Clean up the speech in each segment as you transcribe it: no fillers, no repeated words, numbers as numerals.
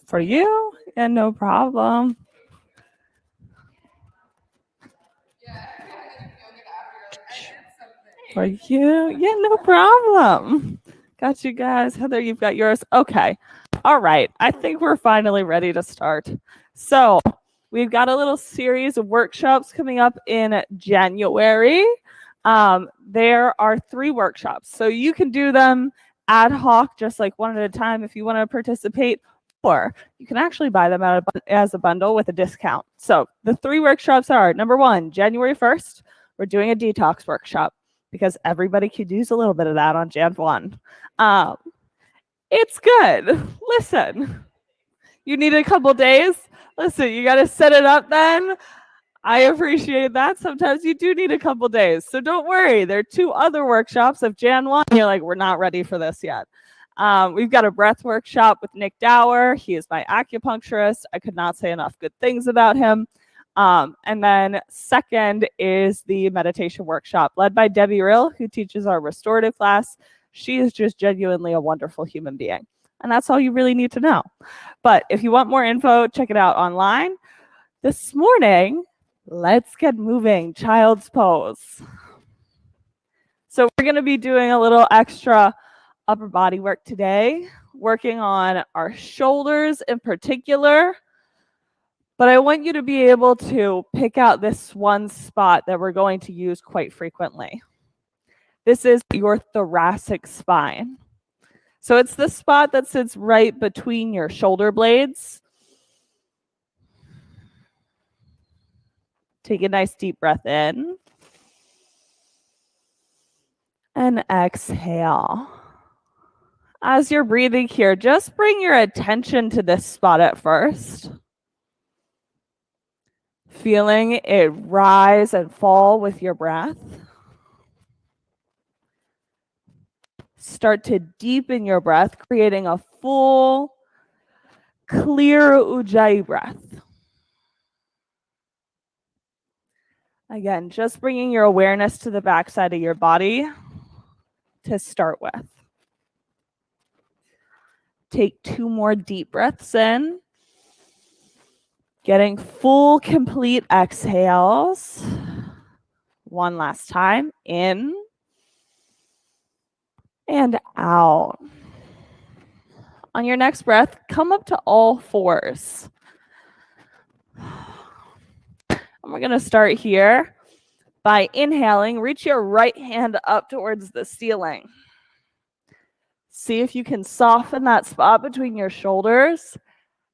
For you? Yeah, no problem. For you? Yeah, no problem. Got you guys. Heather, you've got yours. Okay. All right. I think we're finally ready to start. So, we've got a little series of workshops coming up in January. There are 3 workshops. So, you can do them ad hoc, just like one at a time if you want to participate, or you can actually buy them as a bundle with a discount. So, the 3 workshops are number 1, January 1st, we're doing a detox workshop because everybody could use a little bit of that on Jan 1. It's good. Listen, you need a couple days. Listen, you got to set it up then. I appreciate that. Sometimes you do need a couple days. So don't worry. There are 2 other workshops of Jan 1. You're like, we're not ready for this yet. We've got a breath workshop with Nick Dower. He is my acupuncturist. I could not say enough good things about him. And then second is the meditation workshop led by Debbie Rill, who teaches our restorative class. She is just genuinely a wonderful human being. And that's all you really need to know. But if you want more info, check it out online. This morning, let's get moving. Child's pose. So we're going to be doing a little extra upper body work today, working on our shoulders in particular. But I want you to be able to pick out this one spot that we're going to use quite frequently. This is your thoracic spine. So it's the spot that sits right between your shoulder blades. Take a nice deep breath in. And exhale. As you're breathing here, just bring your attention to this spot at first. Feeling it rise and fall with your breath. Start to deepen your breath, creating a full, clear Ujjayi breath. Again, just bringing your awareness to the backside of your body to start with. Take 2 more deep breaths in. Getting full, complete exhales. One last time. In and out. On your next breath, come up to all 4s. And we're going to start here by inhaling. Reach your right hand up towards the ceiling. See if you can soften that spot between your shoulders,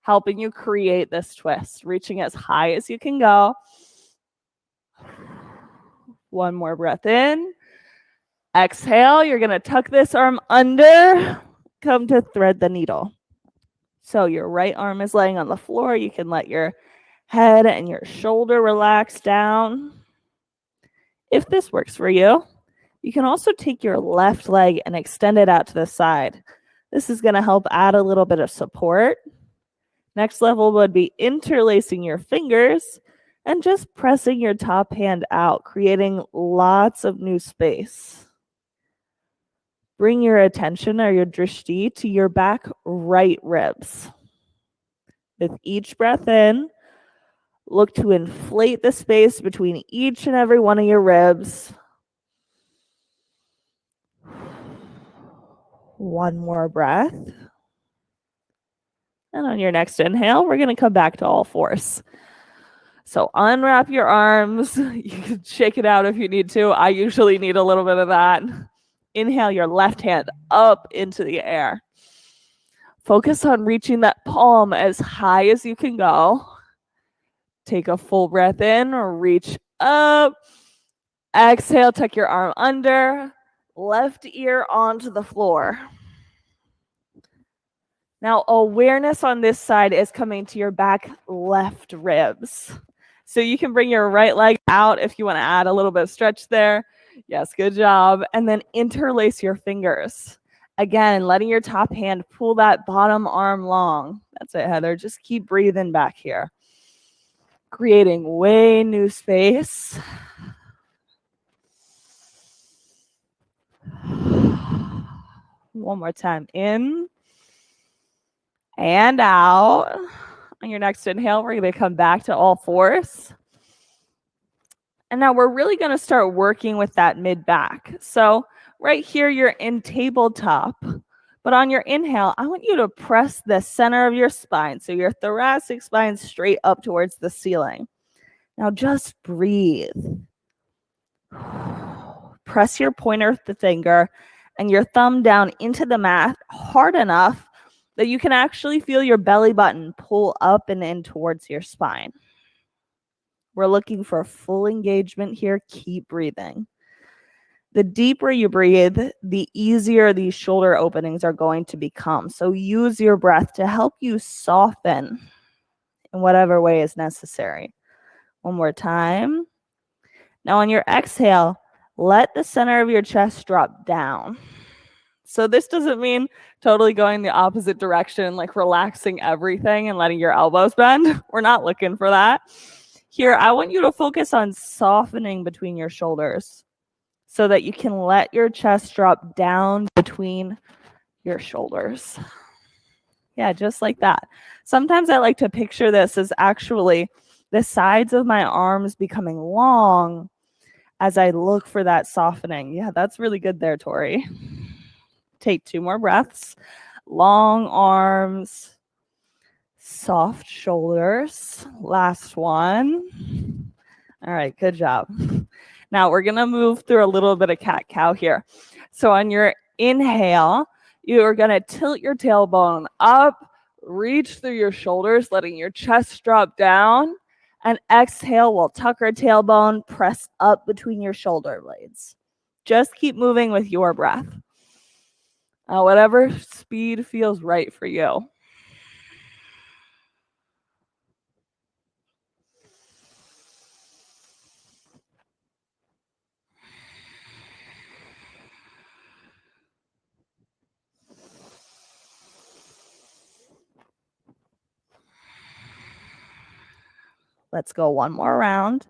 helping you create this twist, reaching as high as you can go. One more breath in. Exhale, you're going to tuck this arm under, come to thread the needle. So your right arm is laying on the floor. You can let your head and your shoulder relax down. If this works for you, you can also take your left leg and extend it out to the side. This is going to help add a little bit of support. Next level would be interlacing your fingers and just pressing your top hand out, creating lots of new space. Bring your attention or your drishti to your back right ribs. With each breath in, look to inflate the space between each and every one of your ribs. One more breath. And on your next inhale, we're going to come back to all 4s. So unwrap your arms. You can shake it out if you need to. I usually need a little bit of that. Inhale your left hand up into the air. Focus on reaching that palm as high as you can go. Take a full breath in, reach up. Exhale, tuck your arm under. Left ear onto the floor. Now, awareness on this side is coming to your back left ribs. So you can bring your right leg out if you want to add a little bit of stretch there. Yes, good job. And then interlace your fingers. Again, letting your top hand pull that bottom arm long. That's it, Heather. Just keep breathing back here. Creating way new space. One more time. In And out. On your next inhale, we're going to come back to all fours. And now we're really going to start working with that mid back. So right here, you're in tabletop. But on your inhale, I want you to press the center of your spine. So your thoracic spine straight up towards the ceiling. Now just breathe. Press your pointer finger and your thumb down into the mat hard enough that you can actually feel your belly button pull up and in towards your spine. We're looking for full engagement here. Keep breathing. The deeper you breathe, the easier these shoulder openings are going to become. So use your breath to help you soften in whatever way is necessary. One more time. Now on your exhale, let the center of your chest drop down. So this doesn't mean totally going the opposite direction, like relaxing everything and letting your elbows bend. We're not looking for that. Here, I want you to focus on softening between your shoulders so that you can let your chest drop down between your shoulders. Yeah, just like that. Sometimes I like to picture this as actually the sides of my arms becoming long as I look for that softening. Yeah, that's really good there, Tori. Take 2 more breaths. Long arms, soft shoulders. Last one. All right, good job. Now we're going to move through a little bit of cat-cow here. So on your inhale, you are going to tilt your tailbone up, reach through your shoulders, letting your chest drop down. And exhale, we'll tuck our tailbone, press up between your shoulder blades. Just keep moving with your breath. Whatever speed feels right for you. Let's go one more round.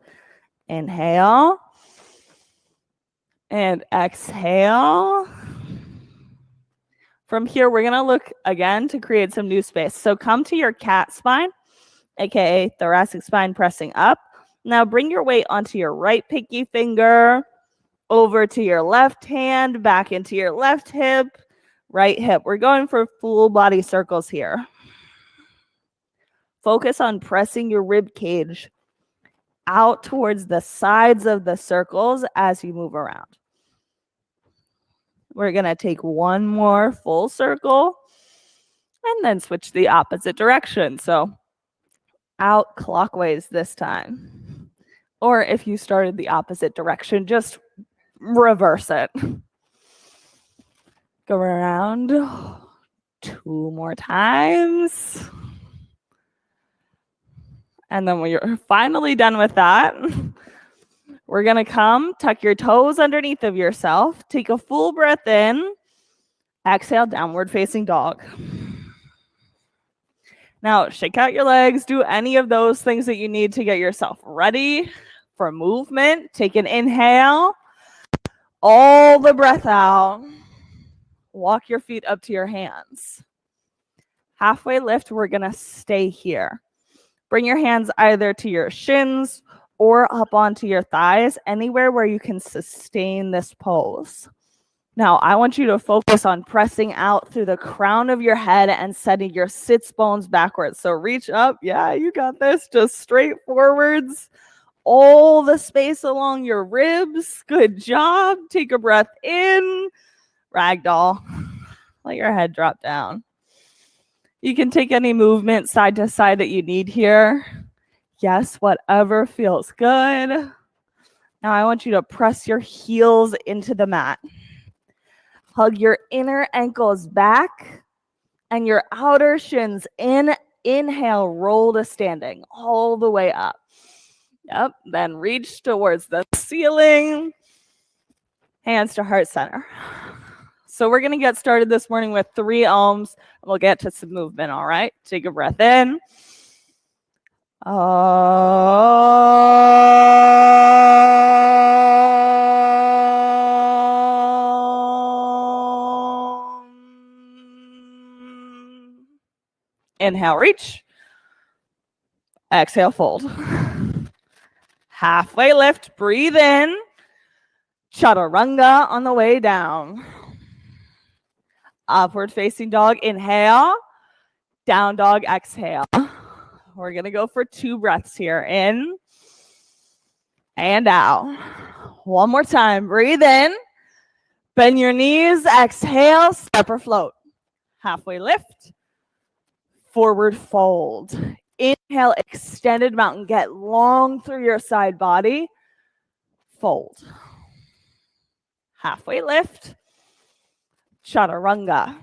Inhale. And exhale. From here, we're going to look again to create some new space. So come to your cat spine, aka thoracic spine pressing up. Now bring your weight onto your right pinky finger, over to your left hand, back into your left hip, right hip. We're going for full body circles here. Focus on pressing your rib cage out towards the sides of the circles as you move around. We're going to take one more full circle and then switch the opposite direction. So out clockwise this time. Or if you started the opposite direction, just reverse it. Go around 2 more times. And then when you're finally done with that, we're going to come, tuck your toes underneath of yourself, take a full breath in, exhale, downward facing dog. Now, shake out your legs, do any of those things that you need to get yourself ready for movement. Take an inhale, all the breath out. Walk your feet up to your hands. Halfway lift, we're going to stay here. Bring your hands either to your shins or up onto your thighs, anywhere where you can sustain this pose. Now, I want you to focus on pressing out through the crown of your head and setting your sits bones backwards. So reach up. Yeah, you got this. Just straight forwards. All the space along your ribs. Good job. Take a breath in. Ragdoll. Let your head drop down. You can take any movement side to side that you need here. Yes, whatever feels good. Now I want you to press your heels into the mat. Hug your inner ankles back and your outer shins in. Inhale, roll to standing all the way up. Yep, then reach towards the ceiling. Hands to heart center. So we're going to get started this morning with 3 ohms. And we'll get to some movement, all right? Take a breath in. Inhale, reach. Exhale, fold. Halfway lift, breathe in. Chaturanga on the way down. Upward facing dog, inhale. Down dog, exhale. We're going to go for 2 breaths here. In and out. One more time. Breathe in. Bend your knees. Exhale. Step or float. Halfway lift. Forward fold. Inhale, extended mountain. Get long through your side body. Fold. Halfway lift. Chaturanga.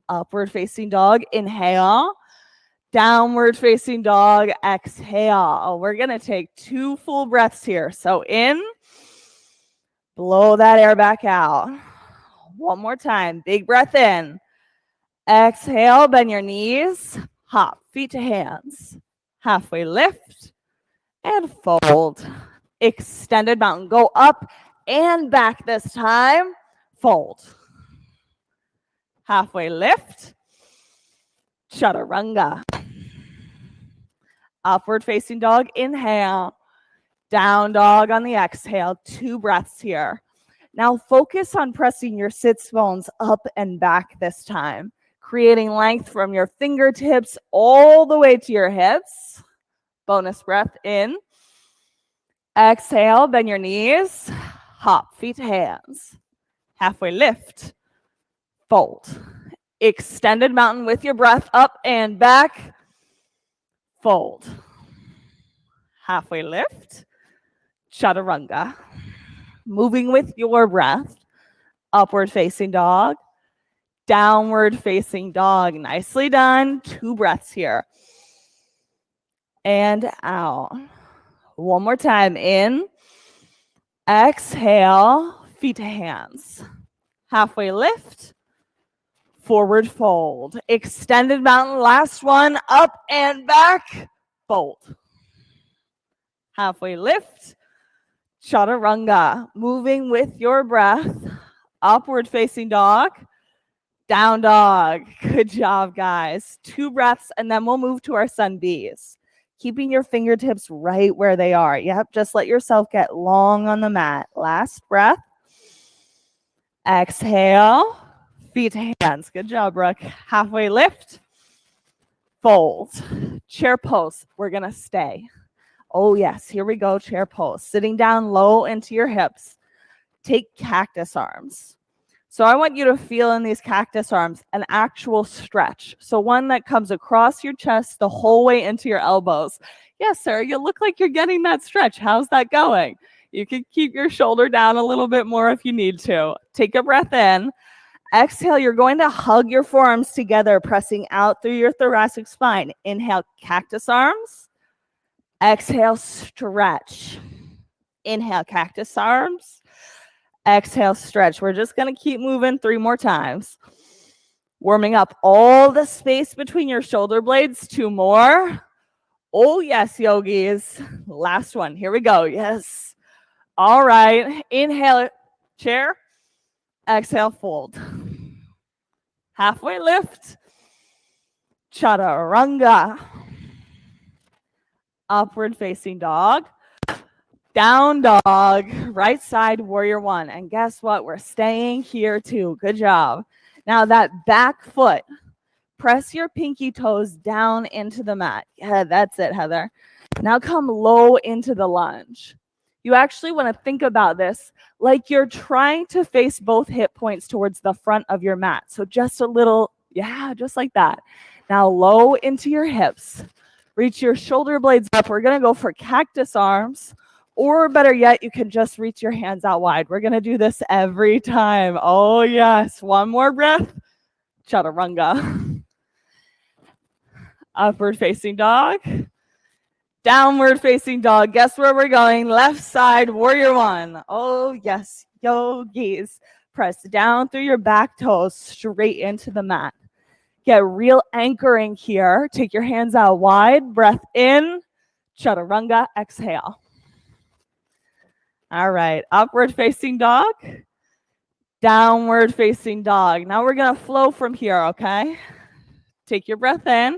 Upward facing dog. Inhale. Downward facing dog. Exhale. We're going to take 2 full breaths here. So in. Blow that air back out. One more time. Big breath in. Exhale. Bend your knees. Hop. Feet to hands. Halfway lift. And fold. Extended mountain. Go up and back this time. Fold. Halfway lift. Chaturanga. Upward facing dog. Inhale. Down dog on the exhale. 2 breaths here. Now focus on pressing your sits bones up and back this time, creating length from your fingertips all the way to your hips. Bonus breath in. Exhale, bend your knees. Hop, feet to hands. Halfway lift. Fold. Extended mountain with your breath up and back. Fold. Halfway lift. Chaturanga. Moving with your breath. Upward facing dog. Downward facing dog. Nicely done. 2 breaths here. And out. One more time. In. Exhale. Feet to hands. Halfway lift. Forward fold. Extended mountain. Last one. Up and back. Fold. Halfway lift. Chaturanga. Moving with your breath. Upward facing dog. Down dog. Good job, guys. 2 breaths, and then we'll move to our sun bees. Keeping your fingertips right where they are. Yep, just let yourself get long on the mat. Last breath. Exhale. Feet to hands. Good job, Brooke. Halfway lift. Fold. Chair pose. We're going to stay. Oh, yes. Here we go. Chair pose. Sitting down low into your hips. Take cactus arms. So I want you to feel in these cactus arms an actual stretch. So one that comes across your chest the whole way into your elbows. Yes, sir. You look like you're getting that stretch. How's that going? You can keep your shoulder down a little bit more if you need to. Take a breath in. Exhale. You're going to hug your forearms together, pressing out through your thoracic spine. Inhale, cactus arms. Exhale, stretch. Inhale, cactus arms. Exhale, stretch. We're just going to keep moving 3 more times. Warming up all the space between your shoulder blades. 2 more. Oh, yes, yogis. Last one. Here we go. Yes. All right. Inhale, chair. Exhale, fold. Halfway lift. Chaturanga. Upward facing dog. Down dog. Right side, warrior 1. And guess what? We're staying here too. Good job. Now that back foot, press your pinky toes down into the mat. Yeah, that's it, Heather. Now come low into the lunge. You actually want to think about this like you're trying to face both hip points towards the front of your mat. So just a little, yeah, just like that. Now low into your hips. Reach your shoulder blades up. We're going to go for cactus arms. Or better yet, you can just reach your hands out wide. We're going to do this every time. Oh, yes. One more breath. Chaturanga. Upward facing dog. Downward facing dog. Guess where we're going? Left side, warrior 1. Oh, yes. Yogis. Press down through your back toes straight into the mat. Get real anchoring here. Take your hands out wide. Breath in. Chaturanga. Exhale. All right. Upward facing dog. Downward facing dog. Now we're going to flow from here, okay? Take your breath in.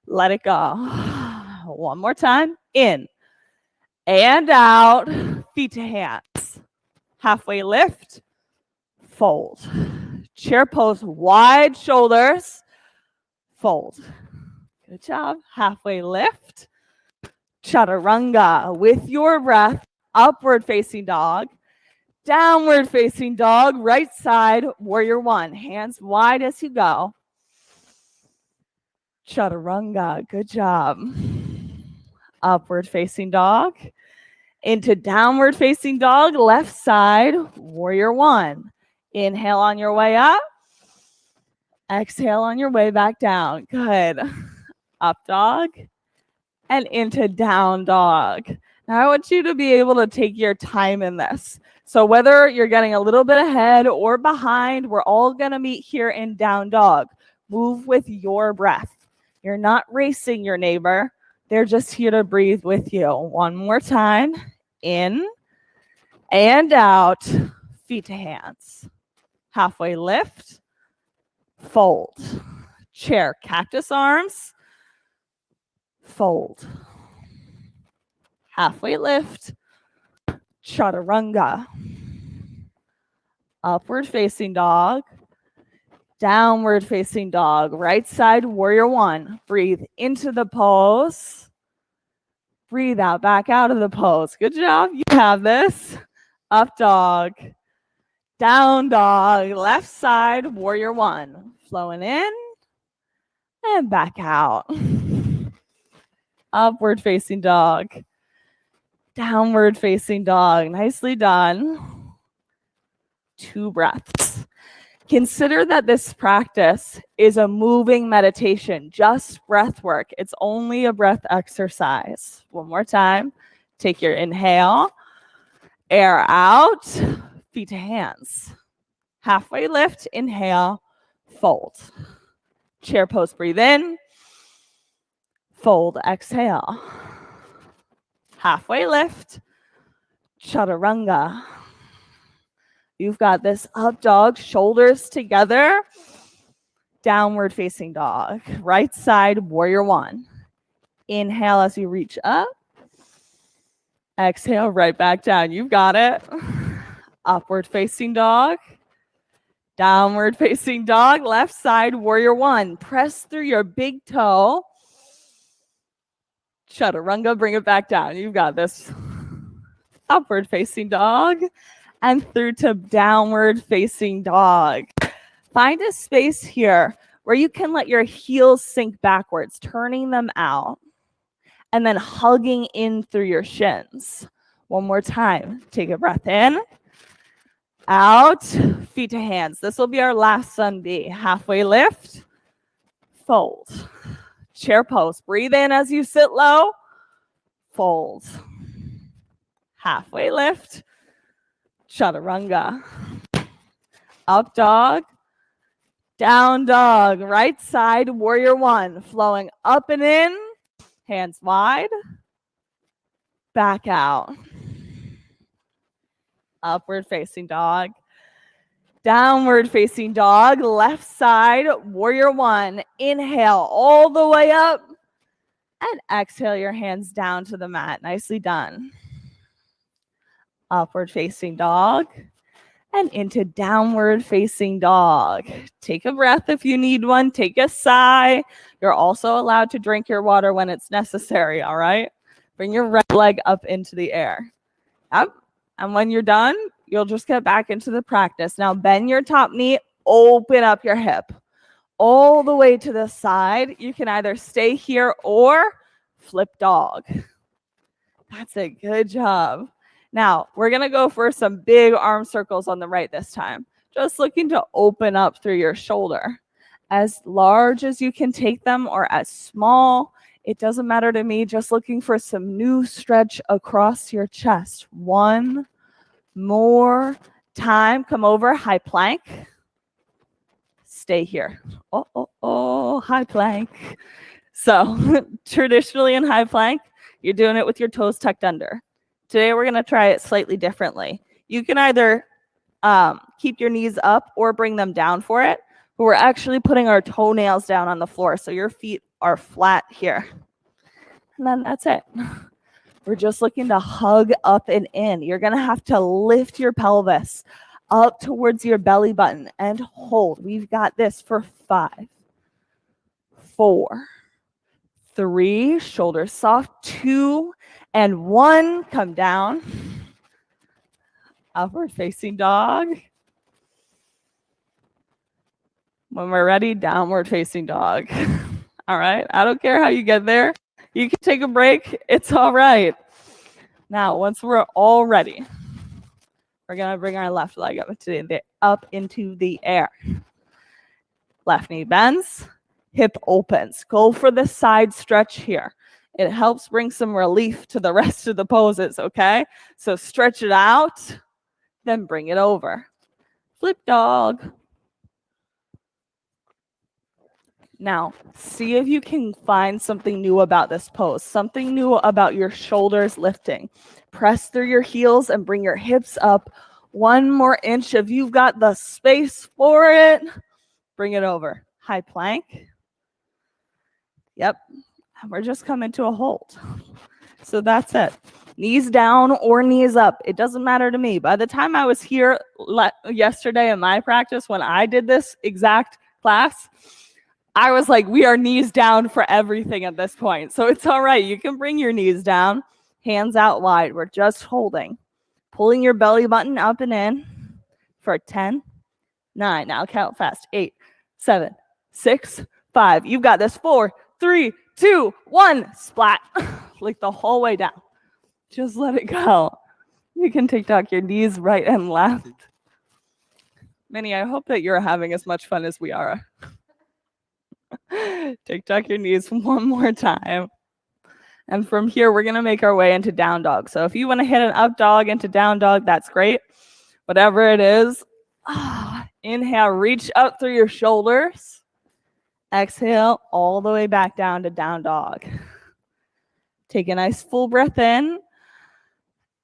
Let it go. One more time. In and out. Feet to hands. Halfway lift. Fold. Chair pose, wide shoulders. Fold. Good job. Halfway lift. Chaturanga with your breath. Upward facing dog. Downward facing dog. Right side, warrior one. Hands wide as you go. Chaturanga. Good job. Upward facing dog. Into downward facing dog. Left side, warrior one. Inhale on your way up. Exhale on your way back down. Good. Up dog and into down dog. Now I want you to be able to take your time in this. So whether you're getting a little bit ahead or behind, we're all going to meet here in down dog. Move with your breath. You're not racing your neighbor. They're just here to breathe with you. One more time. In and out. Feet to hands. Halfway lift. Fold. Chair, cactus arms. Fold. Halfway lift. Chaturanga. Upward facing dog. Downward facing dog. Right side, warrior one. Breathe into the pose. Breathe out, back out of the pose. Good job. You have this. Up dog. Down dog. Left side, warrior one. Flowing in and back out. Upward facing dog. Downward facing dog. Nicely done. 2 breaths. Consider that this practice is a moving meditation, just breath work. It's only a breath exercise. One more time. Take your inhale. Air out. Feet to hands. Halfway lift. Inhale. Fold. Chair pose. Breathe in. Fold. Exhale. Halfway lift. Chaturanga. You've got this. Up dog. Shoulders together. Downward facing dog. Right side, warrior one. Inhale as you reach up. Exhale right back down. You've got it. Upward facing dog. Downward facing dog. Left side, warrior one. Press through your big toe. Chaturanga, bring it back down. You've got this. Upward facing dog. And through to downward facing dog. Find a space here where you can let your heels sink backwards, turning them out, and then hugging in through your shins. One more time. Take a breath in. Out. Feet to hands. This will be our last sun B. Halfway lift. Fold. Chair pose. Breathe in as you sit low. Fold. Halfway lift. Chaturanga. Up dog. Down dog. Right side, warrior one. Flowing up and in. Hands wide. Back out. Upward facing dog. Downward facing dog. Left side, warrior one. Inhale all the way up. And exhale your hands down to the mat. Nicely done. Upward facing dog. And into downward facing dog. Take a breath if you need one. Take a sigh. You're also allowed to drink your water when it's necessary, all right? Bring your right leg up into the air. Yep. And when you're done, you'll just get back into the practice. Now bend your top knee, open up your hip. All the way to the side. You can either stay here or flip dog. That's it. Good job. Now, we're going to go for some big arm circles on the right this time. Just looking to open up through your shoulder. As large as you can take them or as small, it doesn't matter to me. Just looking for some new stretch across your chest. One more time. Come over, high plank. Stay here. High plank. So traditionally in high plank, you're doing it with your toes tucked under. Today, we're going to try it slightly differently. You can either keep your knees up or bring them down for it. but we're actually putting our toenails down on the floor. So your feet are flat here. And then that's it. We're just looking to hug up and in. You're going to have to lift your pelvis up towards your belly button and hold. We've got this for 5, 4, 3, shoulders soft, 2, and 1. Come down. Upward facing dog. When we're ready, downward facing dog. All right. I don't care how you get there. You can take a break. It's all right. Now, once we're all ready, we're going to bring our left leg up into the air. Left knee bends, hip opens. Go for the side stretch here. It helps bring some relief to the rest of the poses, okay? So stretch it out, then bring it over. Flip dog. Now, see if you can find something new about this pose, something new about your shoulders lifting. Press through your heels and bring your hips up 1 more inch. If you've got the space for it, bring it over. High plank. Yep. And we're just coming to a hold. So that's it. Knees down or knees up. It doesn't matter to me. By the time I was here yesterday in my practice, when I did this exact class, I was like, we are knees down for everything at this point. So it's all right. You can bring your knees down, hands out wide. We're just holding. Pulling your belly button up and in for 10, 9. Now count fast. 8, 7, 6, 5. You've got this. 4, 3, 2, 1. Splat. Like the whole way down. Just let it go. You can TikTok your knees right and left. Minnie, I hope that you're having as much fun as we are. TikTok your knees 1 more time. And from here, we're going to make our way into down dog. So if you want to hit an up dog into down dog, that's great. Whatever it is, inhale, reach up through your shoulders. Exhale all the way back down to down dog. Take a nice full breath in.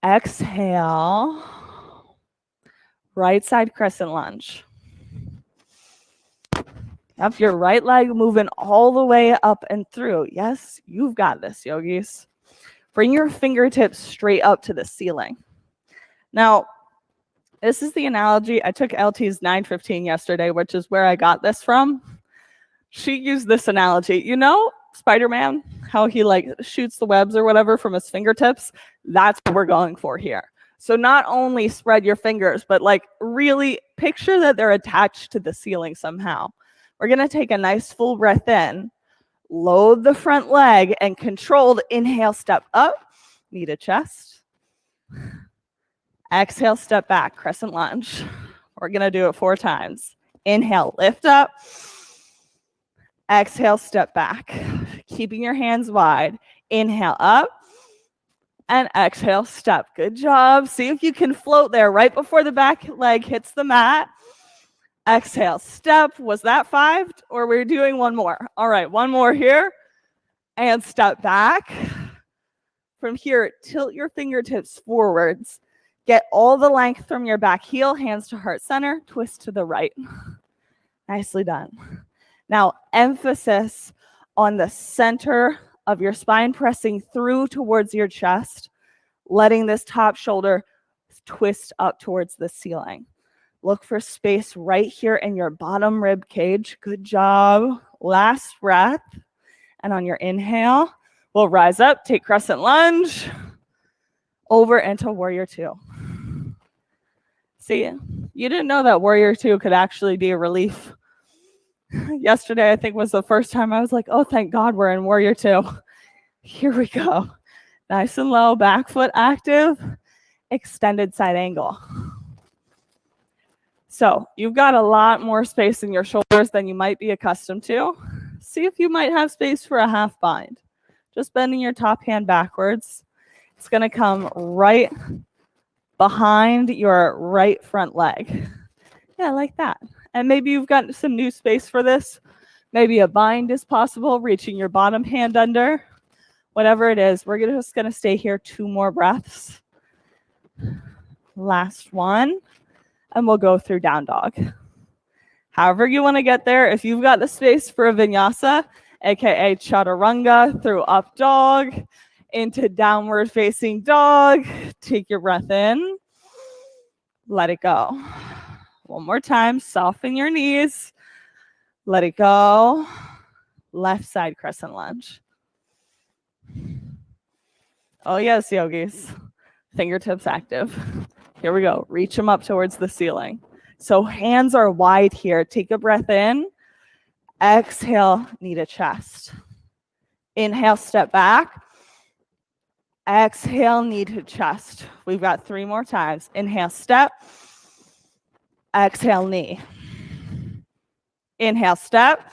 Exhale. Right side crescent lunge. Up your right leg moving all the way up and through. Yes, you've got this, yogis. Bring your fingertips straight up to the ceiling. Now, this is the analogy. I took LT's 915 yesterday, which is where I got this from. She used this analogy. You know, Spider-Man, how he like shoots the webs or whatever from his fingertips? That's what we're going for here. So not only spread your fingers, but like really picture that they're attached to the ceiling somehow. We're going to take a nice full breath in, load the front leg, and controlled inhale, step up, knee to chest. Exhale, step back, crescent lunge. We're going to do it 4 times. Inhale, lift up. Exhale, step back. Keeping your hands wide. Inhale, up. And exhale, step. Good job. See if you can float there right before the back leg hits the mat. Exhale, step. Was that 5 or we're doing 1 more? All right, 1 more here. And step back. From here, tilt your fingertips forwards. Get all the length from your back heel, hands to heart center, twist to the right. Nicely done. Now, emphasis on the center of your spine, pressing through towards your chest, letting this top shoulder twist up towards the ceiling. Look for space right here in your bottom rib cage. Good job. Last breath. And on your inhale, we'll rise up, take crescent lunge, over into warrior 2. See, you didn't know that warrior 2 could actually be a relief. Yesterday, I think was the first time I was like, oh, thank God we're in warrior 2. Here we go. Nice and low, back foot active, extended side angle. So you've got a lot more space in your shoulders than you might be accustomed to. See if you might have space for a half bind. Just bending your top hand backwards. It's going to come right behind your right front leg. Yeah, like that. And maybe you've got some new space for this. Maybe a bind is possible, reaching your bottom hand under. Whatever it is, we're just going to stay here 2 more breaths. Last one. And we'll go through down dog. However you want to get there. If you've got the space for a vinyasa, aka chaturanga, through up dog into downward facing dog, take your breath in, let it go. One more time, soften your knees, let it go. Left side crescent lunge. Oh yes, yogis, fingertips active. Here we go, reach them up towards the ceiling. So hands are wide here, take a breath in, exhale, knee to chest. Inhale, step back. Exhale, knee to chest. We've got 3 more times. Inhale, step. Exhale, knee. Inhale, step.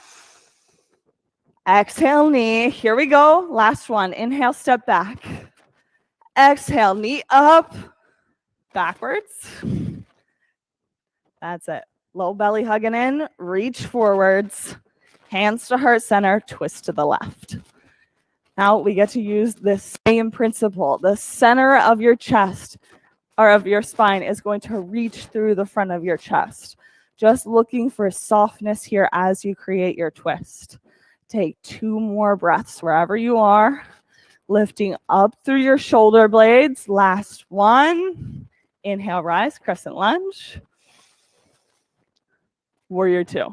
Exhale, knee. Here we go. Last one. Inhale, step back. Exhale, knee up. Backwards. That's it. Low belly hugging in. Reach forwards. Hands to heart center. Twist to the left. Now we get to use this same principle. The center of your chest or of your spine is going to reach through the front of your chest. Just looking for softness here as you create your twist. Take 2 more breaths wherever you are. Lifting up through your shoulder blades. Last one. Inhale, rise, crescent lunge. Warrior 2.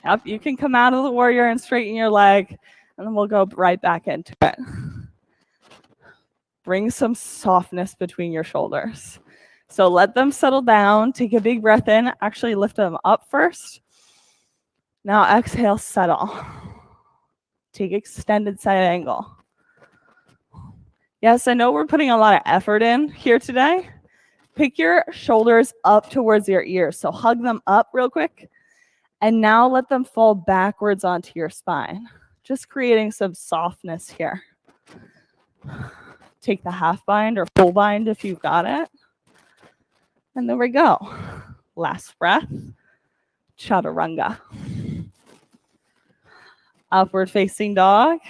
Yep, you can come out of the warrior and straighten your leg, and then we'll go right back into it. Bring some softness between your shoulders. So let them settle down. Take a big breath in. Actually lift them up first. Now exhale, settle. Take extended side angle. Yes, I know we're putting a lot of effort in here today. Pick your shoulders up towards your ears. So hug them up real quick. And now let them fall backwards onto your spine. Just creating some softness here. Take the half bind or full bind if you've got it. And there we go. Last breath. Chaturanga. Upward facing dog.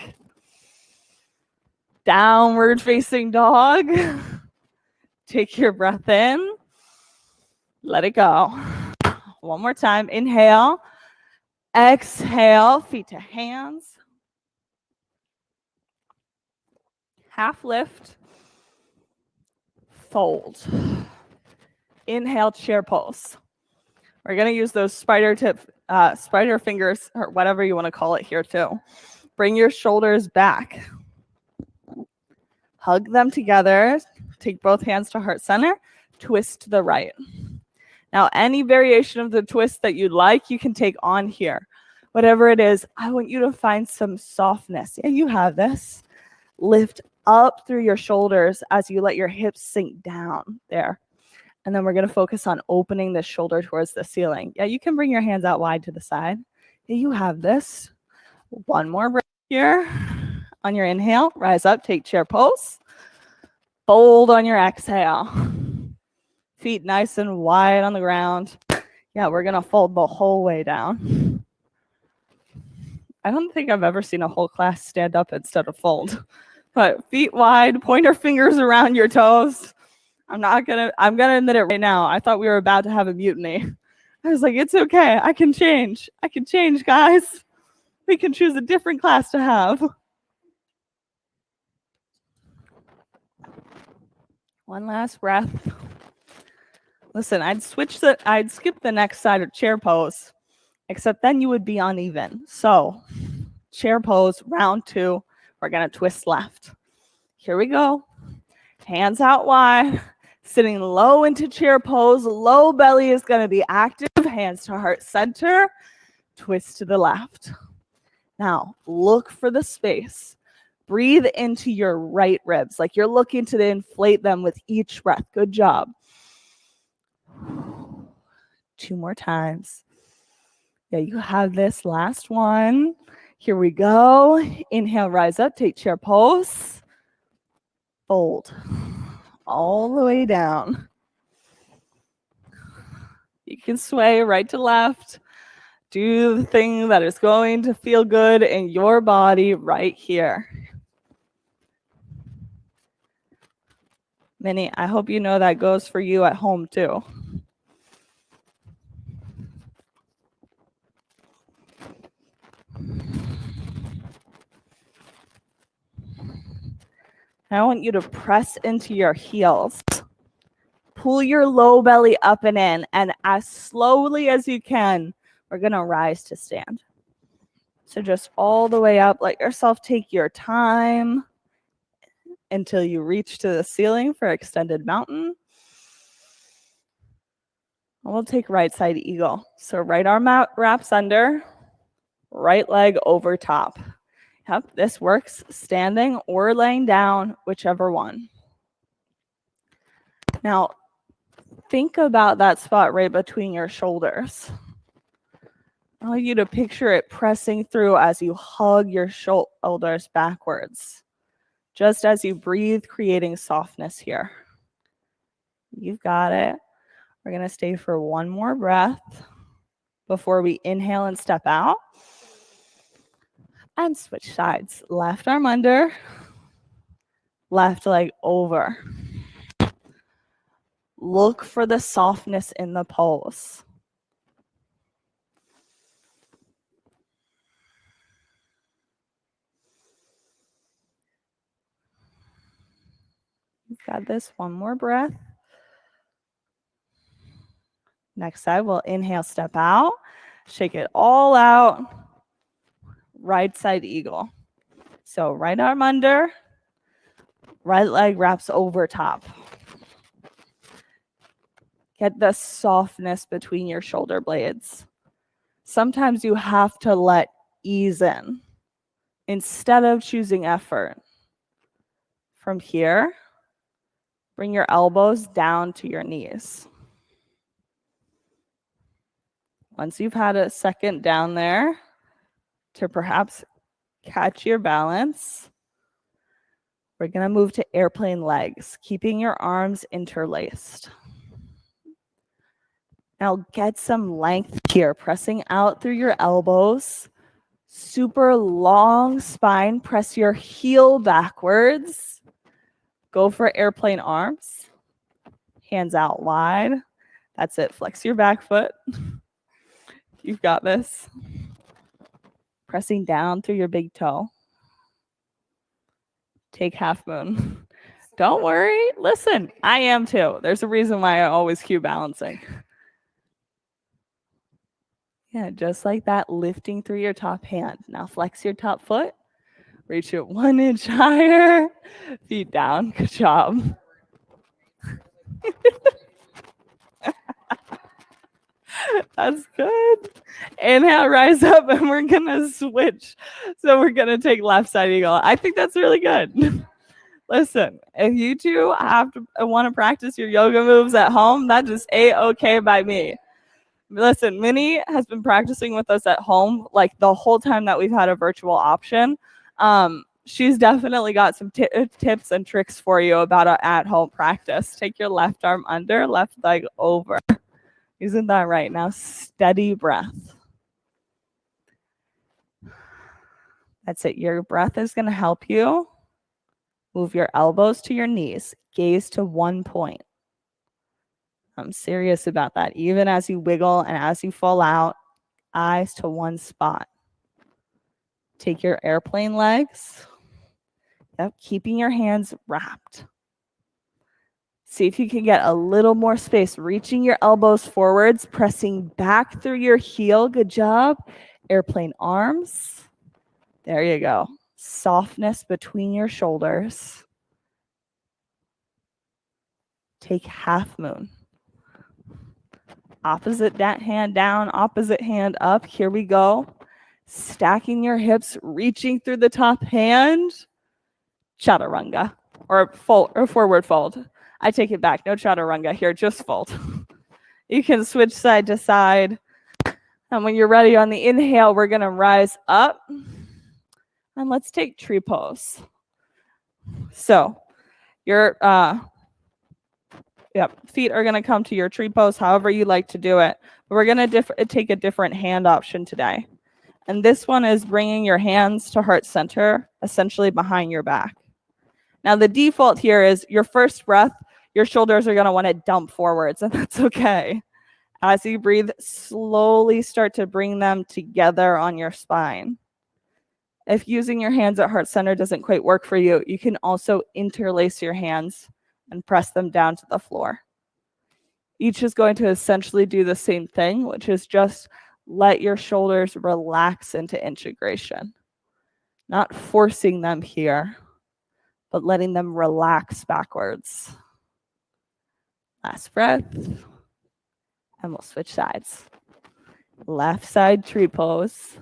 Downward facing dog. Take your breath in. Let it go. One more time. Inhale. Exhale. Feet to hands. Half lift. Fold. Inhale, chair pose. We're going to use those spider fingers, or whatever you want to call it here too. Bring your shoulders back. Hug them together. Take both hands to heart center. Twist to the right. Now, any variation of the twist that you'd like, you can take on here. Whatever it is, I want you to find some softness. Yeah, you have this. Lift up through your shoulders as you let your hips sink down there. And then we're going to focus on opening the shoulder towards the ceiling. Yeah, you can bring your hands out wide to the side. Yeah, you have this. One more breath here. On your inhale, rise up, take chair pose. Fold on your exhale. Feet nice and wide on the ground. Yeah, we're going to fold the whole way down. I don't think I've ever seen a whole class stand up instead of fold. But feet wide, pointer fingers around your toes. I'm gonna admit it right now. I thought we were about to have a mutiny. I was like, it's okay. I can change. Guys. We can choose a different class to have. One last breath. Listen, I'd skip the next side of chair pose, except then you would be uneven. So, chair pose, round 2. We're gonna twist left. Here we go. Hands out wide. Sitting low into chair pose. Low belly is going to be active. Hands to heart center. Twist to the left. Now, look for the space. Breathe into your right ribs, like you're looking to inflate them with each breath. Good job. 2 more times. Yeah, you have this. Last one. Here we go. Inhale, rise up. Take chair pose. Fold. All the way down. You can sway right to left. Do the thing that is going to feel good in your body right here. Minnie, I hope you know that goes for you at home too. I want you to press into your heels. Pull your low belly up and in, and as slowly as you can, we're going to rise to stand. So just all the way up, let yourself take your time until you reach to the ceiling for extended mountain. And we'll take right side eagle. So right arm out, wraps under, right leg over top. Yep, this works standing or laying down, whichever one. Now, think about that spot right between your shoulders. I want you to picture it pressing through as you hug your shoulders backwards. Just as you breathe, creating softness here. You've got it. We're going to stay for one more breath before we inhale and step out. And switch sides. Left arm under, left leg over. Look for the softness in the pose. You've got this. One more breath. Next side, we'll inhale, step out. Shake it all out. Right side eagle. So right arm under, right leg wraps over top. Get the softness between your shoulder blades. Sometimes you have to let ease in instead of choosing effort. From here, bring your elbows down to your knees. Once you've had a second down there to perhaps catch your balance, we're going to move to airplane legs, keeping your arms interlaced. Now get some length here, pressing out through your elbows. Super long spine. Press your heel backwards. Go for airplane arms. Hands out wide. That's it. Flex your back foot. You've got this. Pressing down through your big toe. Take half moon. Don't worry. Listen, I am too. There's a reason why I always cue balancing. Yeah, just like that, lifting through your top hand. Now flex your top foot. Reach it 1 inch higher. Feet down. Good job. That's good. Inhale, rise up, and we're going to switch. So we're going to take left side eagle. I think that's really good. Listen, if you two want to practice your yoga moves at home, that is A-okay by me. Listen, Minnie has been practicing with us at home like the whole time that we've had a virtual option. She's definitely got some tips and tricks for you about an at-home practice. Take your left arm under, left leg over. Isn't that right? Now steady breath. That's it. Your breath is going to help you. Move your elbows to your knees. Gaze to one point. I'm serious about that. Even as you wiggle and as you fall out, eyes to one spot. Take your airplane legs. Yep, keeping your hands wrapped. See if you can get a little more space. Reaching your elbows forwards, pressing back through your heel. Good job. Airplane arms. There you go. Softness between your shoulders. Take half moon. Opposite that hand down, opposite hand up. Here we go. Stacking your hips, reaching through the top hand. Chaturanga or forward fold. I take it back. No chaturanga here, just fold. You can switch side to side. And when you're ready on the inhale, we're going to rise up. And let's take tree pose. So your feet are going to come to your tree pose however you like to do it. But we're going to take a different hand option today. And this one is bringing your hands to heart center, essentially behind your back. Now, the default here is your first breath, your shoulders are going to want to dump forwards, and that's okay. As you breathe, slowly start to bring them together on your spine. If using your hands at heart center doesn't quite work for you, you can also interlace your hands and press them down to the floor. Each is going to essentially do the same thing, which is just let your shoulders relax into integration. Not forcing them here, but letting them relax backwards. Last breath. And we'll switch sides. Left side tree pose.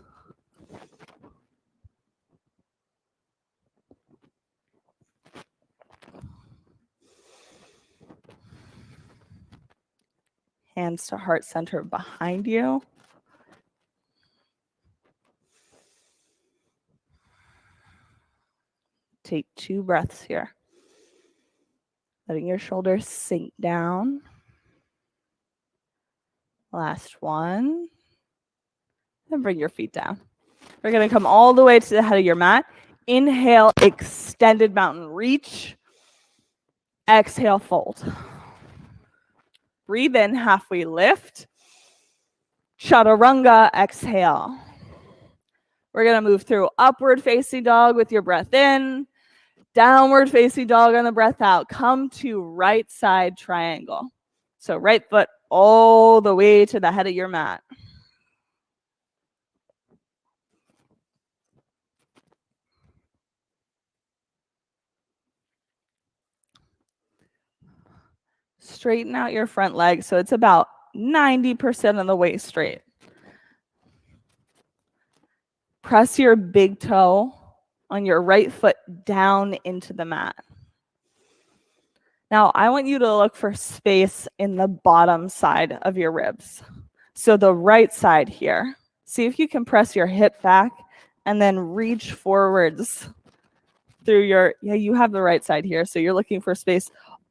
Hands to heart center behind you. Take 2 breaths here. Letting your shoulders sink down. Last one. And bring your feet down. We're going to come all the way to the head of your mat. Inhale, extended mountain reach. Exhale, fold. Breathe in, halfway lift. Chaturanga, exhale. We're going to move through upward facing dog with your breath in. Downward facing dog on the breath out. Come to right side triangle. So right foot all the way to the head of your mat. Straighten out your front leg so it's about 90% of the way straight. Press your big toe on your right foot down into the mat. Now, I want you to look for space in the bottom side of your ribs. So the right side here. See if you can press your hip back and then reach forwards through your, you have the right side here. So you're looking for space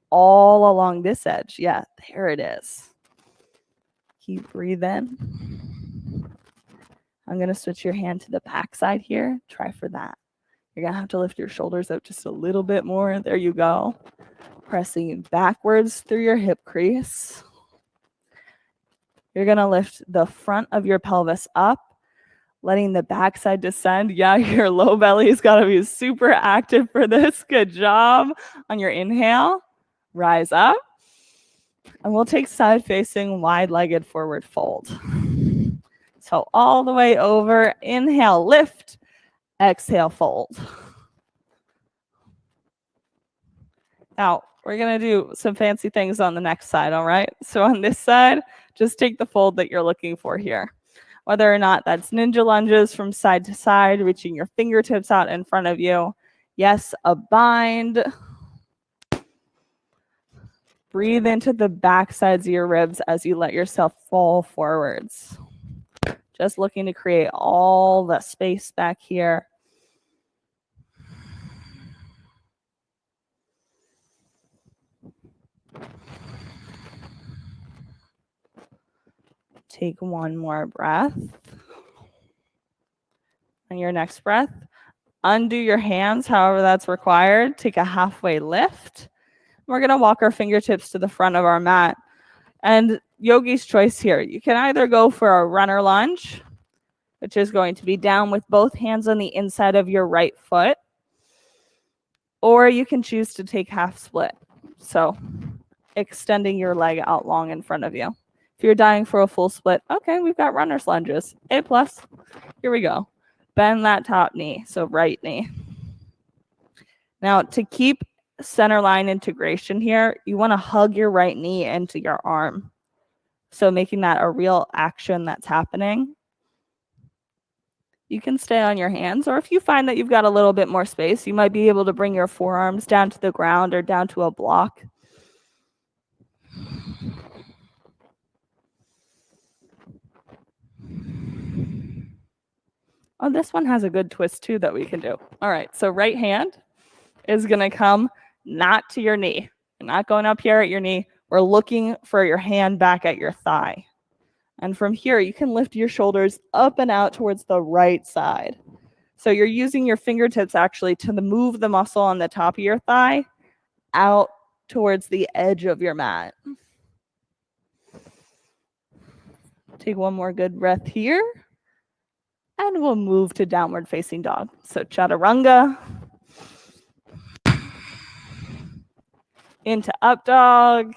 all along this edge. Yeah, there it is. Keep breathing. I'm going to switch your hand to the back side here. Try for that. You're going to have to lift your shoulders up just a little bit more. There you go. Pressing backwards through your hip crease. You're going to lift the front of your pelvis up, letting the backside descend. Yeah, your low belly's got to be super active for this. Good job. On your inhale, rise up. And we'll take side facing wide-legged forward fold. So all the way over, inhale, lift, exhale, fold. Now, we're going to do some fancy things on the next side, all right? So on this side, just take the fold that you're looking for here. Whether or not that's ninja lunges from side to side, reaching your fingertips out in front of you. Yes, a bind. Breathe into the back sides of your ribs as you let yourself fall forwards. Just looking to create all the space back here. Take one more breath. On your next breath, undo your hands, however that's required. Take a halfway lift. We're going to walk our fingertips to the front of our mat. And yogi's choice here. You can either go for a runner lunge, which is going to be down with both hands on the inside of your right foot, or you can choose to take half split. So extending your leg out long in front of you. If you're dying for a full split, okay, we've got runner's lunges. A+. Here we go. Bend that top knee, so right knee. Now, to keep center line integration here, you want to hug your right knee into your arm. So making that a real action that's happening. You can stay on your hands, or if you find that you've got a little bit more space, you might be able to bring your forearms down to the ground or down to a block. Oh, this one has a good twist too that we can do. All right, so right hand is going to come not to your knee. You're not going up here at your knee. We're looking for your hand back at your thigh. And from here, you can lift your shoulders up and out towards the right side. So you're using your fingertips actually to move the muscle on the top of your thigh out towards the edge of your mat. Take one more good breath here. And we'll move to downward facing dog. So chaturanga, into up dog,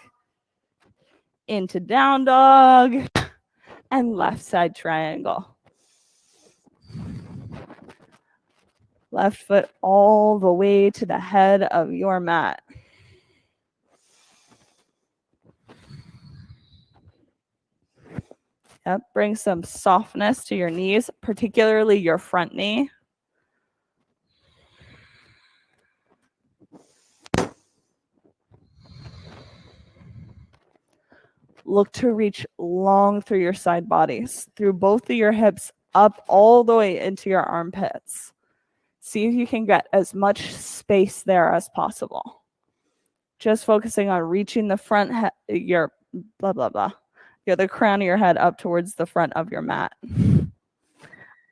into down dog, and left side triangle. Left foot all the way to the head of your mat. Yep, bring some softness to your knees, particularly your front knee. Look to reach long through your side bodies, through both of your hips, up all the way into your armpits. See if you can get as much space there as possible. Just focusing on reaching the front, your blah, blah, blah. You're the crown of your head up towards the front of your mat.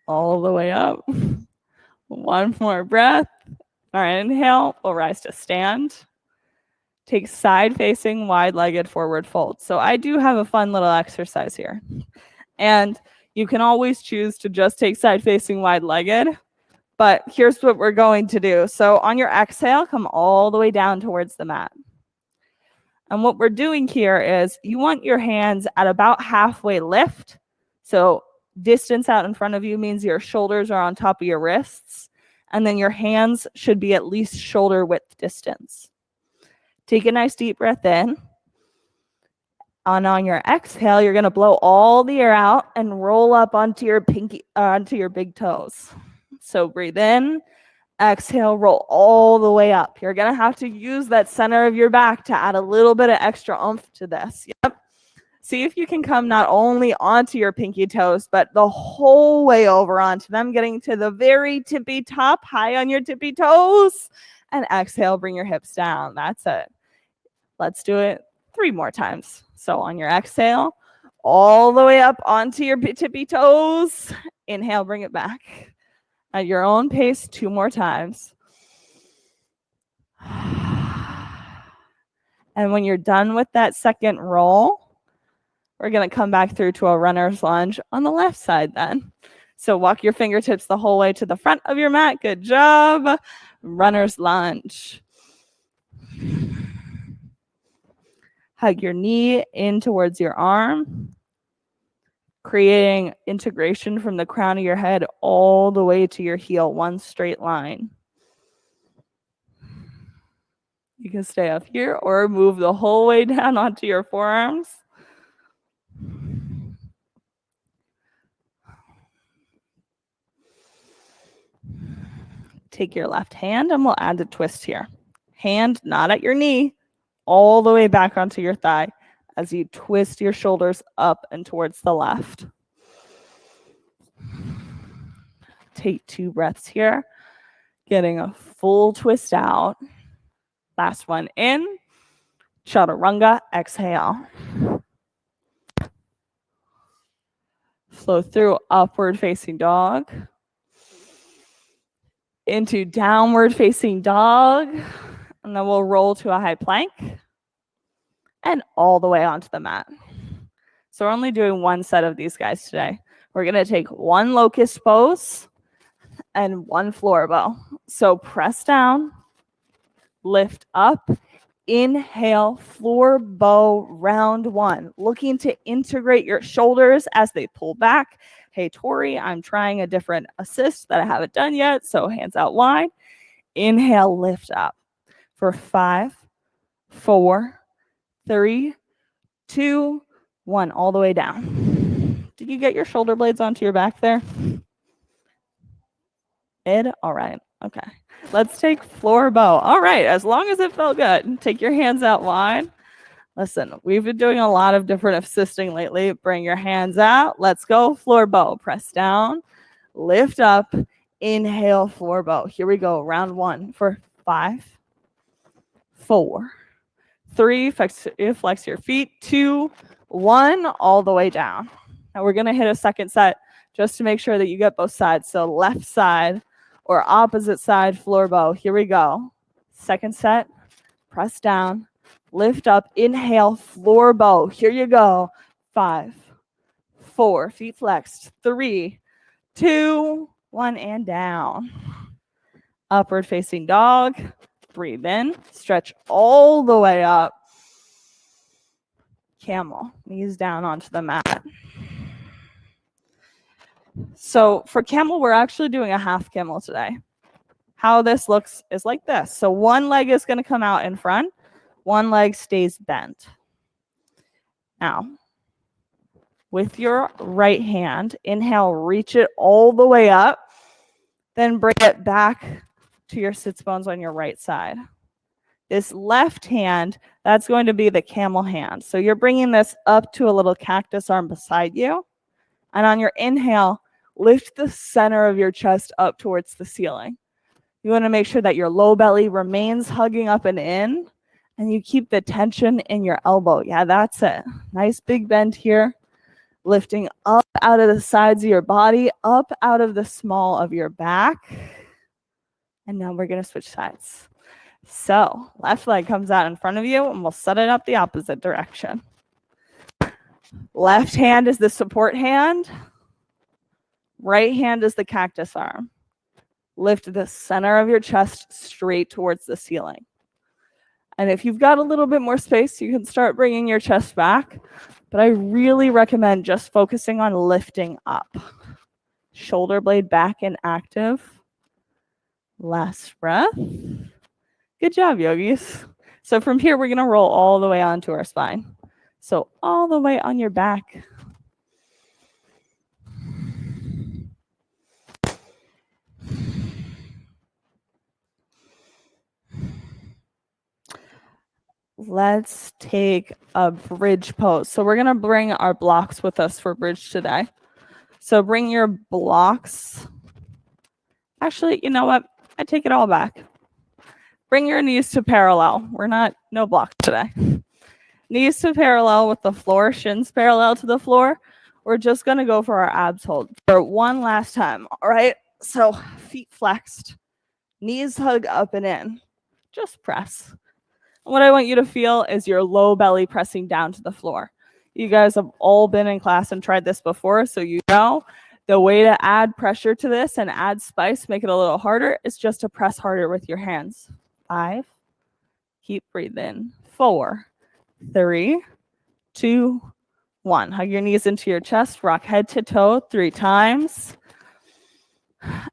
All the way up. One more breath. All right, inhale, we'll rise to stand. Take side-facing, wide-legged forward fold. So I do have a fun little exercise here. And you can always choose to just take side-facing, wide-legged. But here's what we're going to do. So on your exhale, come all the way down towards the mat. And what we're doing here is you want your hands at about halfway lift. So distance out in front of you means your shoulders are on top of your wrists. And then your hands should be at least shoulder width distance. Take a nice deep breath in. And on your exhale, you're going to blow all the air out and roll up onto your big toes. So breathe in, exhale, roll all the way up. You're going to have to use that center of your back to add a little bit of extra oomph to this. Yep. See if you can come not only onto your pinky toes, but the whole way over onto them, getting to the very tippy top, high on your tippy toes. And exhale, bring your hips down. That's it. Let's do it 3 more times. So on your exhale, all the way up onto your tippy toes. Inhale, bring it back. At your own pace, 2 more times. And when you're done with that second roll, we're going to come back through to a runner's lunge on the left side then. So walk your fingertips the whole way to the front of your mat. Good job. Runner's lunge. Hug your knee in towards your arm, creating integration from the crown of your head all the way to your heel, one straight line. You can stay up here or move the whole way down onto your forearms. Take your left hand and we'll add the twist here. Hand not at your knee, all the way back onto your thigh as you twist your shoulders up and towards the left. Take 2 breaths here, getting a full twist out. Last one in, chaturanga, exhale. Flow through upward facing dog, into downward facing dog, and then we'll roll to a high plank and all the way onto the mat. So we're only doing 1 set of these guys today. We're going to take 1 locust pose and 1 floor bow. So press down, lift up, inhale, floor bow, round 1. Looking to integrate your shoulders as they pull back. Hey, Tori, I'm trying a different assist that I haven't done yet, so hands out wide. Inhale, lift up for 5, 4, 3, 2, 1, all the way down. Did you get your shoulder blades onto your back there? All right. Okay. Let's take floor bow. All right. As long as it felt good, take your hands out wide. Listen, we've been doing a lot of different assisting lately. Bring your hands out. Let's go. Floor bow. Press down. Lift up. Inhale, floor bow. Here we go. Round 1 for 5, 4, 3. Flex your feet. 2, 1. All the way down. Now we're going to hit a second set just to make sure that you get both sides. So left side or opposite side floor bow. Here we go. Second set. Press down. Lift up. Inhale, floor bow. Here you go. 5, 4. Feet flexed. 3, 2, 1, and down. Upward facing dog. Breathe in, stretch all the way up. Camel, knees down onto the mat. So for camel, we're actually doing a half camel today. How this looks is like this. So one leg is going to come out in front, one leg stays bent. Now, with your right hand, inhale, reach it all the way up, then bring it back to your sits bones on your right side. This left hand, that's going to be the camel hand. So you're bringing this up to a little cactus arm beside you. And on your inhale, lift the center of your chest up towards the ceiling. You want to make sure that your low belly remains hugging up and in, and you keep the tension in your elbow. Yeah, that's it. Nice big bend here. Lifting up out of the sides of your body, up out of the small of your back. And now we're going to switch sides. So left leg comes out in front of you, and we'll set it up the opposite direction. Left hand is the support hand. Right hand is the cactus arm. Lift the center of your chest straight towards the ceiling. And if you've got a little bit more space, you can start bringing your chest back. But I really recommend just focusing on lifting up. Shoulder blade back and active. Last breath. Good job, yogis. So from here, we're going to roll all the way onto our spine. So all the way on your back. Let's take a bridge pose. So we're going to bring our blocks with us for bridge today. So bring your blocks. Actually, you know what? I take it all back. Bring your knees to parallel. No blocks today. Knees to parallel with the floor, shins parallel to the floor. We're just going to go for our abs hold for one last time. All right. So feet flexed, knees hug up and in. Just press. What I want you to feel is your low belly pressing down to the floor. You guys have all been in class and tried this before, so you know the way to add pressure to this and add spice, make it a little harder, is just to press harder with your hands. 5. Keep breathing. 4, 3, 2, 1. Hug your knees into your chest. Rock head to toe 3 times.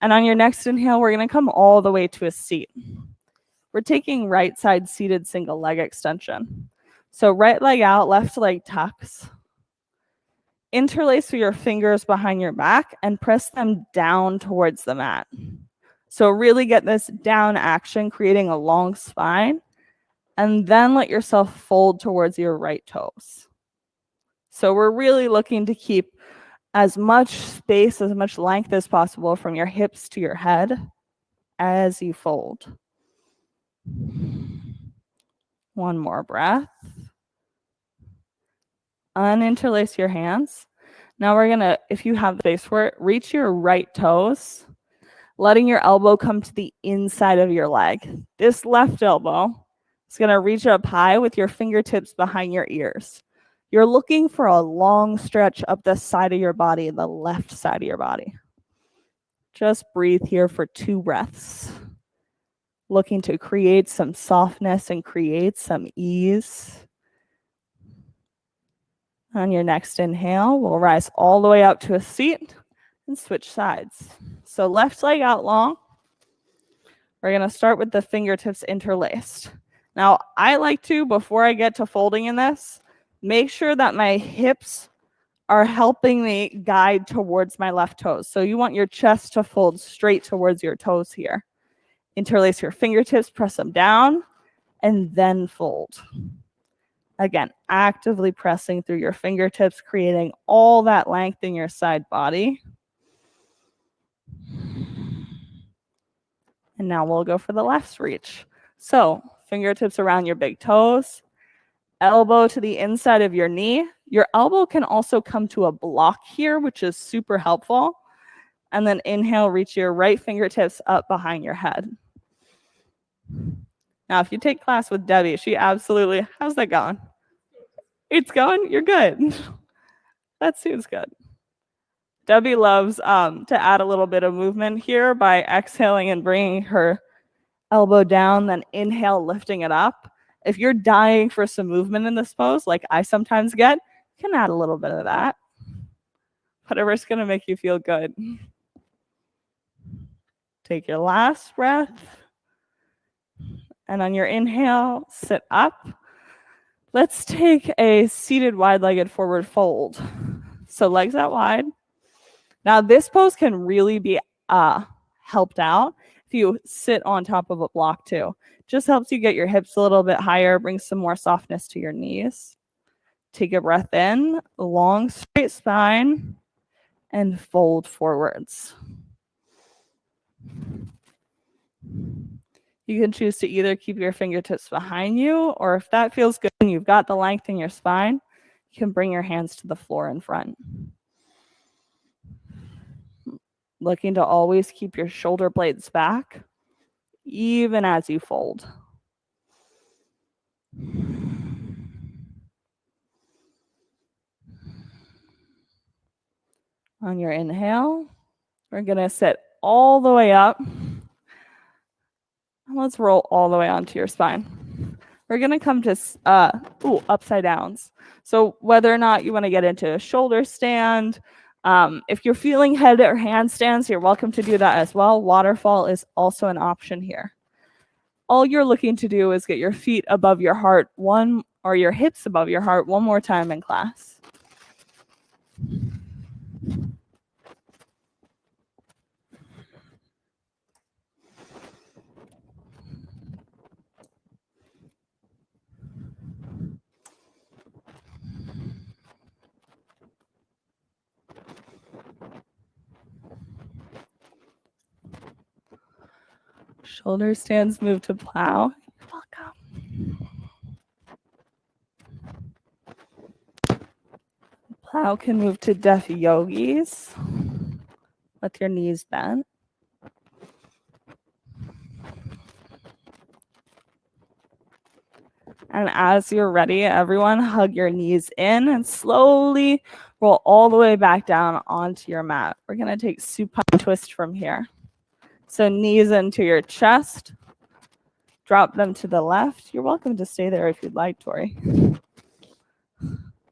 And on your next inhale, we're going to come all the way to a seat. We're taking right side seated single leg extension. So right leg out, left leg tucks. Interlace your fingers behind your back and press them down towards the mat. So really get this down action, creating a long spine, and then let yourself fold towards your right toes. So we're really looking to keep as much space, as much length as possible from your hips to your head as you fold. One more breath. Uninterlace your hands. Now we're going to, if you have space for it, reach your right toes, letting your elbow come to the inside of your leg. This left elbow is going to reach up high with your fingertips behind your ears. You're looking for a long stretch up the side of your body, the left side of your body. Just breathe here for 2 breaths. Looking to create some softness and create some ease. On your next inhale, we'll rise all the way up to a seat and switch sides. So left leg out long. We're going to start with the fingertips interlaced. Now, I like to, before I get to folding in this, make sure that my hips are helping me guide towards my left toes. So you want your chest to fold straight towards your toes here. Interlace your fingertips, press them down, and then fold. Again, actively pressing through your fingertips, creating all that length in your side body. And now we'll go for the left reach. So fingertips around your big toes, elbow to the inside of your knee. Your elbow can also come to a block here, which is super helpful. And then inhale, reach your right fingertips up behind your head. Now, if you take class with Debbie, she absolutely, how's that going? It's going? You're good. That seems good. Debbie loves to add a little bit of movement here by exhaling and bringing her elbow down, then inhale, lifting it up. If you're dying for some movement in this pose, like I sometimes get, you can add a little bit of that. Whatever's going to make you feel good. Take your last breath. And on your inhale, sit up. Let's take a seated wide-legged forward fold. So legs out wide. Now this pose can really be helped out if you sit on top of a block too. Just helps you get your hips a little bit higher, bring some more softness to your knees. Take a breath in, long straight spine, and fold forwards. You can choose to either keep your fingertips behind you, or if that feels good and you've got the length in your spine, you can bring your hands to the floor in front. Looking to always keep your shoulder blades back, even as you fold. On your inhale, we're going to sit all the way up. Let's roll all the way onto your spine. We're going to come to upside downs. So whether or not you want to get into a shoulder stand, if you're feeling head or handstands, you're welcome to do that as well. Waterfall is also an option here. All you're looking to do is get your feet above your heart or your hips above your heart one more time in class. Shoulder stands move to plow. You're welcome. Plow can move to deaf yogis with your knees bent. And as you're ready, everyone hug your knees in and slowly roll all the way back down onto your mat. We're going to take supine twist from here. So knees into your chest. Drop them to the left. You're welcome to stay there if you'd like, Tori.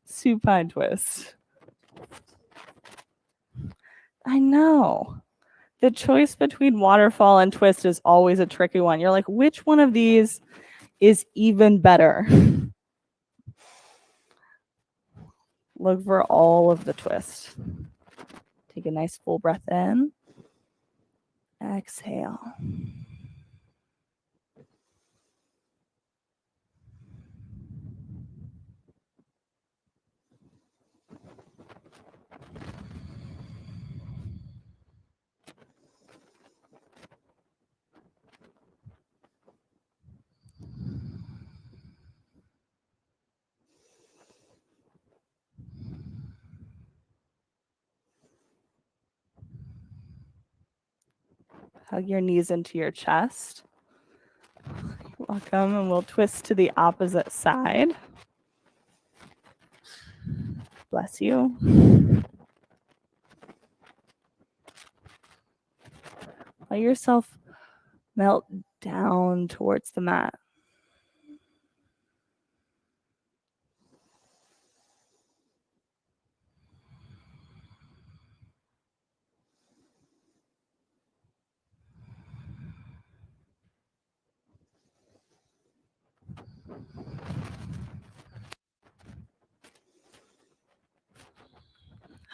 Supine twist. I know. The choice between waterfall and twist is always a tricky one. You're like, which one of these is even better? Look for all of the twist. Take a nice full breath in. Exhale. Hug your knees into your chest. Welcome, and we'll twist to the opposite side. Bless you. Let yourself melt down towards the mat.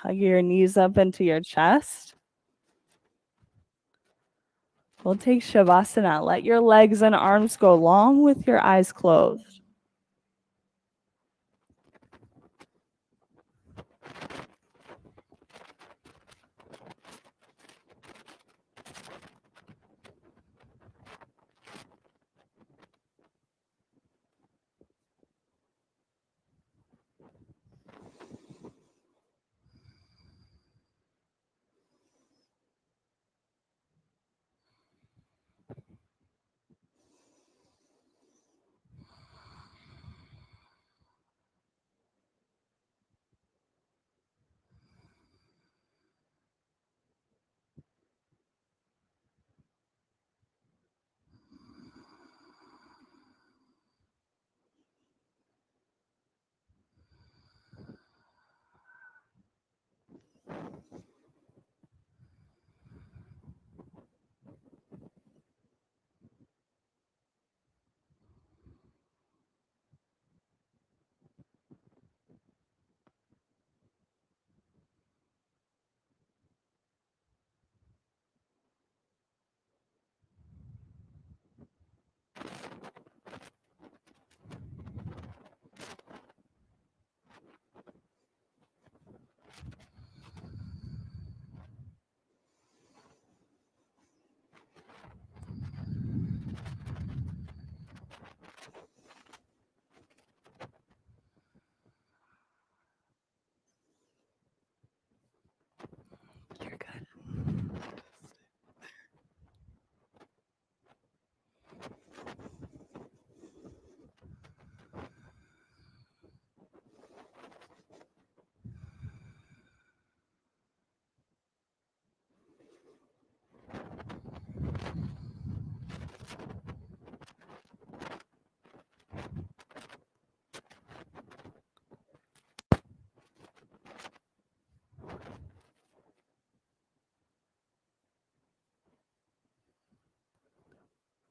Hug your knees up into your chest. We'll take Shavasana. Let your legs and arms go long with your eyes closed.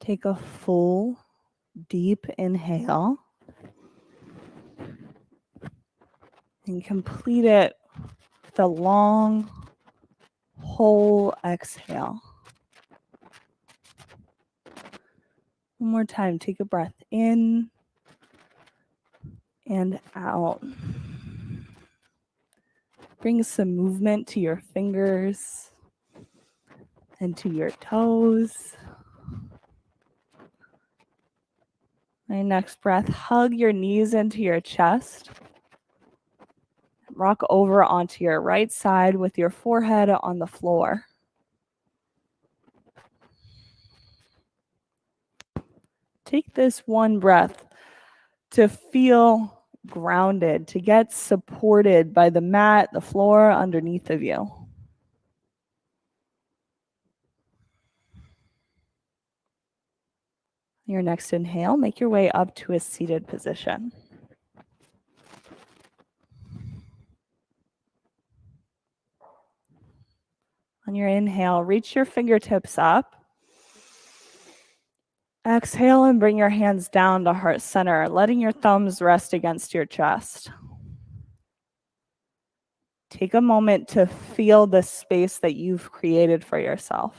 Take a full, deep inhale and complete it with a long, whole exhale. One more time. Take a breath in and out. Bring some movement to your fingers and to your toes. My next breath, hug your knees into your chest. Rock over onto your right side with your forehead on the floor. Take this one breath to feel grounded, to get supported by the mat, the floor underneath of you. Your next inhale, make your way up to a seated position. On your inhale, reach your fingertips up. Exhale and bring your hands down to heart center, letting your thumbs rest against your chest. Take a moment to feel the space that you've created for yourself.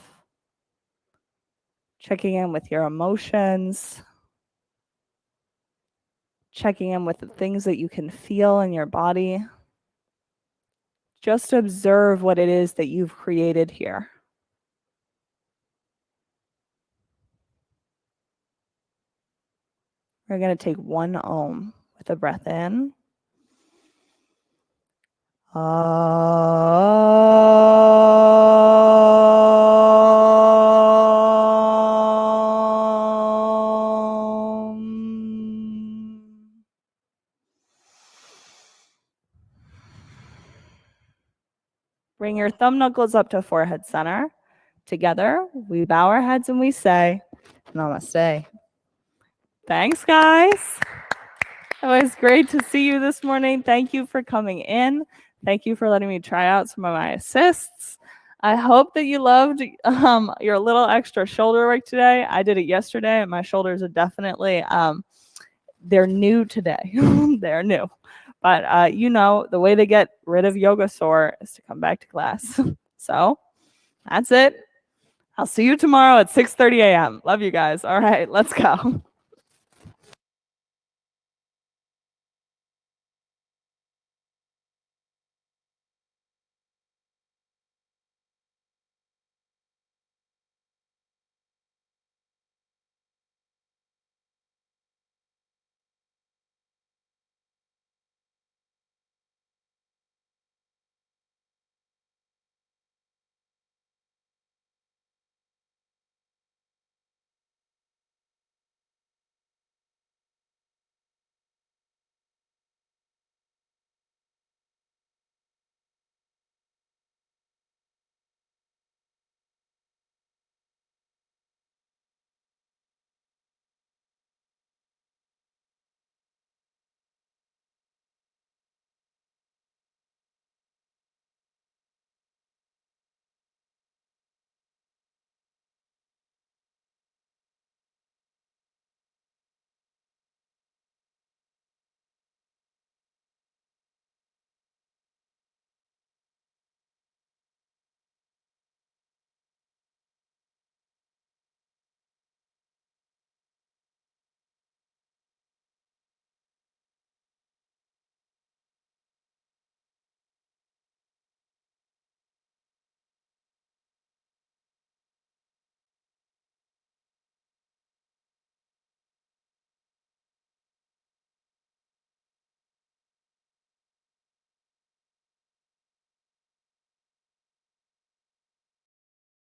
Checking in with your emotions. Checking in with the things that you can feel in your body. Just observe what it is that you've created here. We're going to take one Om with a breath in. Bring your thumb knuckles up to forehead center. Together, we bow our heads and we say, Namaste. Thanks, guys. It was great to see you this morning. Thank you for coming in. Thank you for letting me try out some of my assists. I hope that you loved your little extra shoulder work today. I did it yesterday, and my shoulders are definitely, they're new today. They're new. But, the way to get rid of yoga sore is to come back to class. So that's it. I'll see you tomorrow at 6:30 a.m. Love you guys. All right, let's go.